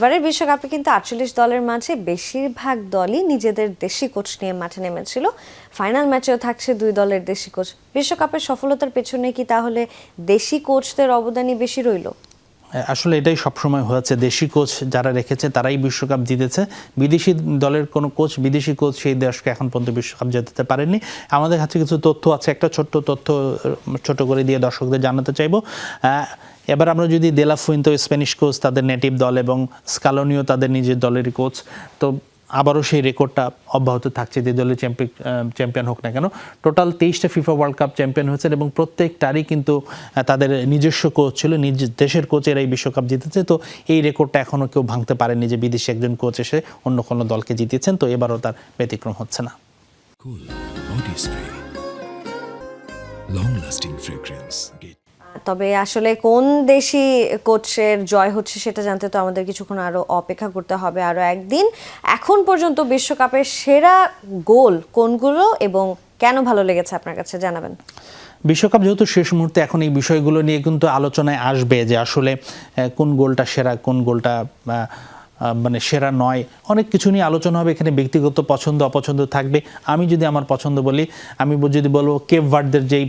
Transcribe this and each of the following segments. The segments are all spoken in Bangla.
এবারের বিশ্বকাপে কিন্তু ৪৮ দলের মাঝে বেশিরভাগ দলই নিজেদের দেশি কোচ নিয়ে মাঠে নেমেছিল। ফাইনাল ম্যাচেও থাকছে দুই দলের দেশি কোচ। বিশ্বকাপের সফলতার পেছনে কি তাহলে দেশি কোচদের অবদানই বেশি রইল? আসলে এটাই সবসময় হয়েছে, দেশি কোচ যারা রেখেছে তারাই বিশ্বকাপ জিতেছে। বিদেশি দলের কোনো কোচ, বিদেশি কোচ সেই দেশকে এখন পর্যন্ত বিশ্বকাপ জেতাতে পারেনি। আমাদের কাছে কিছু তথ্য আছে, একটা ছোট্ট তথ্য ছোট করে দিয়ে দর্শকদের জানাতে চাইবো। এবার আমরা যদি দে লা ফুয়েন্তে স্প্যানিশ কোচ, তাদের নেটিভ দল, এবং স্কালোনিও তাদের নিজের দলেরই কোচ, তো আবারও সেই রেকর্ডটা অব্যাহত থাকছে যে দলের চ্যাম্পিয়ন হোক না কেন। টোটাল 23টা ফিফা ওয়ার্ল্ড কাপ চ্যাম্পিয়ন হয়েছেন এবং প্রত্যেকটারই কিন্তু তাদের নিজস্ব কোচ ছিল, নিজ দেশের কোচের এই বিশ্বকাপ জিতেছে। তো এই রেকর্ডটা এখনও কেউ ভাঙতে পারেনি যে বিদেশি একজন কোচ এসে অন্য কোনো দলকে জিতেছেন। তো এবারও তার ব্যতিক্রম হচ্ছে না। Cool body spray, long lasting fragrance. তবে আসলে কোন দেশি কোচের জয় হচ্ছে সেটা জানতে তো আমাদের কিছুক্ষণ আরো অপেক্ষা করতে হবে, আরো একদিন। এখন পর্যন্ত বিশ্বকাপের সেরা গোল কোনগুলো এবং কেন ভালো লেগেছে আপনার কাছে জানাবেন। বিশ্বকাপ যেহেতু শেষ মুহূর্তে, এখন এই বিষয়গুলো নিয়ে কিন্তু আলোচনায় আসবে যে আসলে কোন গোলটা সেরা, কোন গোলটা মানে সেরা নয়, অনেক কিছু নিয়ে আলোচনা হবে। এখানে ব্যক্তিগত পছন্দ অপছন্দ থাকবে। আমি যদি আমার পছন্দ বলি, আমি যদি বলবো কেপ ভার্দের যেই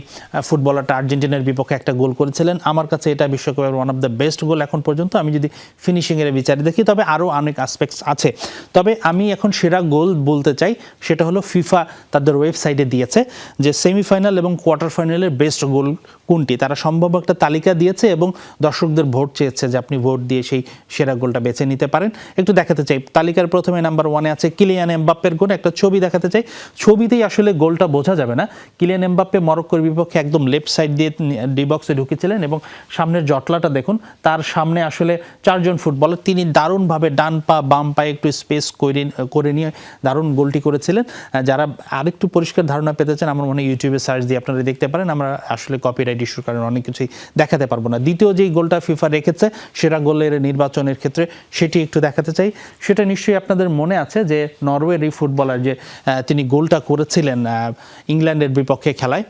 ফুটবলারটা আর্জেন্টিনার বিপক্ষে একটা গোল করেছিলেন, আমার কাছে এটা বিশ্বকাপের ওয়ান অফ দ্য বেস্ট গোল এখন পর্যন্ত, আমি যদি ফিনিশিংয়ের বিচারে দেখি। তবে আরও অনেক অ্যাসপেক্টস আছে। তবে আমি এখন সেরা গোল বলতে চাই, সেটা হলো ফিফা তাদের ওয়েবসাইটে দিয়েছে যে সেমিফাইনাল এবং কোয়ার্টার ফাইনালের বেস্ট গোল কোনটি। তারা সম্ভব একটা তালিকা দিয়েছে এবং দর্শকদের ভোট চেয়েছে যে আপনি ভোট দিয়ে সেই সেরা গোলটা বেছে নিতে পারেন। একটু দেখাতে চাই, তালিকার প্রথমে নাম্বার 1-এ আছে কিলিয়ান এমবাপ্পের গোল। একটা ছবি দেখাতে চাই, ছবিতেই আসলে গোলটা বোঝা যাবে না। কিলিয়ান এমবাপ্পে মরক্কোর বিপক্ষে একদম লেফট সাইড দিয়ে ডি বক্সে ঢুকেছিলেন এবং সামনের জটলাটা দেখুন, তার সামনে আসলে 4 জন ফুটবলার, তিনি দারুণভাবে ডান পা বাম পায়ে একটু স্পেস করে নিয়ে দারুণ গোলটি করেছিলেন। যারা আরেকটু পরিষ্কার ধারণা পেতে চান, আমার মনে হয় ইউটিউবে সার্চ দিয়ে আপনারা দেখতে পারেন। আমরা আসলে কপিরাইট ইস্যুর কারণে অনেক কিছুই দেখাতে পারবো না। দ্বিতীয় যেই গোলটা ফিফা রেখেছে সেরা গোলের নির্বাচনের ক্ষেত্রে, সেটি একটু দেখাতে চাই। সেটা নিশ্চয়ই আপনাদের মনে আছে যে নরওয়ের এই ফুটবলার যে তিনি গোলটা করেছিলেন ইংল্যান্ডের বিপক্ষে খেলায়,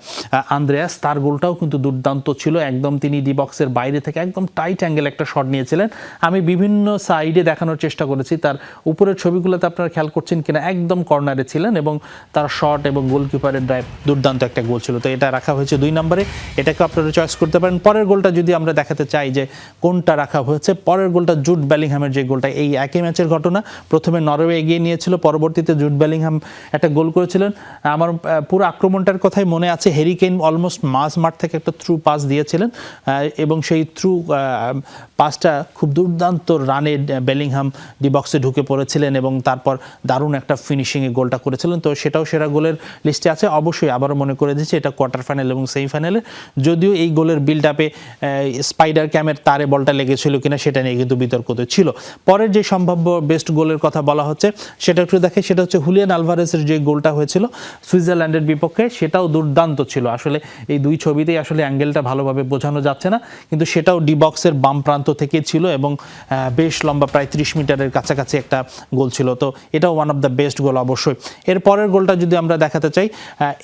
আন্দ্রেয়াস, তার গোলটাও কিন্তু দুর্দান্ত ছিল। একদম তিনি ডি বক্সের বাইরে থেকে একদম টাইট অ্যাঙ্গেল একটা শট নিয়েছিলেন। আমি বিভিন্ন সাইডে দেখানোর চেষ্টা করেছি, তার উপরের ছবিগুলোতে আপনারা খেয়াল করছেন কিনা, একদম কর্নারে ছিলেন এবং তার শট এবং গোলকিপারের ড্রাইভ দুর্দান্ত একটা গোল ছিল। তো এটা রাখা হয়েছে 2 নম্বরে, এটাকে আপনারা চয়েস করতে পারেন। পরের গোলটা যদি আমরা দেখাতে চাই যে কোনটা রাখা হয়েছে, পরের গোলটা জুড বেলিংহামের যে গোলটা, এই একই ম্যাচের ঘটনা। প্রথমে নরওয়ে এগিয়ে নিয়েছিল, পরবর্তীতে জুড বেলিংহাম একটা গোল করেছিলেন। আমার পুরো আক্রমণটার কথাই মনে আছে, হ্যারি কেইন অলমোস্ট মাঠ থেকে একটা থ্রু পাস দিয়েছিলেন এবং সেই থ্রু পাসটা খুব দুর্দান্ত রানে বেলিংহাম ডি বক্সে ঢুকে পড়েছিলেন এবং তারপর দারুণ একটা ফিনিশিংয়ে গোলটা করেছিলেন। তো সেটাও সেরা গোলের লিস্টে আছে। অবশ্যই আবারও মনে করে দিচ্ছি, এটা কোয়ার্টার ফাইনাল এবং সেমিফাইনালে, যদিও এই গোলের বিল্ড আপে স্পাইডার ক্যামের তারে বলটা লেগেছিল কিনা সেটা নিয়ে কিন্তু বিতর্ক ছিল। পরের যে সম্ভাব্য বেস্ট গোলের কথা বলা হচ্ছে সেটা একটু দেখে, সেটা হচ্ছে হুলিয়ান আলভারেসের যে গোলটা হয়েছিল সুইজারল্যান্ডের বিপক্ষে, সেটাও দুর্দান্ত ছিল। আসলে এই দুই ছবিতেই আসলে অ্যাঙ্গেলটা ভালোভাবে বোঝানো যাচ্ছে না, কিন্তু সেটাও ডি বক্সের বাম প্রান্ত থেকে ছিল এবং বেশ লম্বা, প্রায় 30 মিটারের কাছাকাছি একটা গোল ছিল। তো এটাও ওয়ান অফ দ্য বেস্ট গোল অবশ্যই। এর পরের গোলটা যদি আমরা দেখাতে চাই,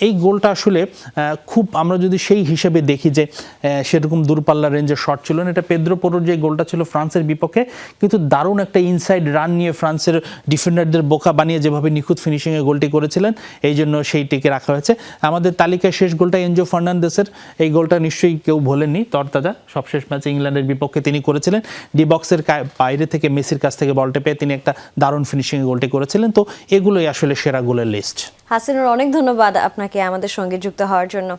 এই গোলটা আসলে খুব, আমরা যদি সেই হিসেবে দেখি যে সেরকম দূরপাল্লা রেঞ্জের শট ছিল না, এটা পেদ্রো পোরোর যে গোলটা ছিল ফ্রান্সের বিপক্ষে, কিন্তু দারুণ একটা ইনসাইড রান নিয়ে ফ্রান্সের ডিফেন্ডারদের বোকা বানিয়ে যেভাবে নিখুঁত ফিনিশিংয়ে গোলটি করেছিলেন, এই জন্য সেইটিকে রাখা হয়েছে। আমাদের তালিকায় শেষ গোলটা এনজো ফার্নান্দেসের, এই গোলটা নিশ্চয়ই কেউ ভোলেননি, তরতাজা, সবশেষ ম্যাচে ইংল্যান্ডের বিপক্ষে তিনি করেছিলেন। ডি বক্সের বাইরে থেকে মেসির কাছ থেকে বলটা পেয়ে তিনি একটা দারুণ ফিনিশিংয়ে গোলটি করেছিলেন। তো এগুলোই আসলে সেরা গোলের লিস্ট। হাসিনুর, অনেক ধন্যবাদ আপনাকে আমাদের সঙ্গে যুক্ত হওয়ার জন্য।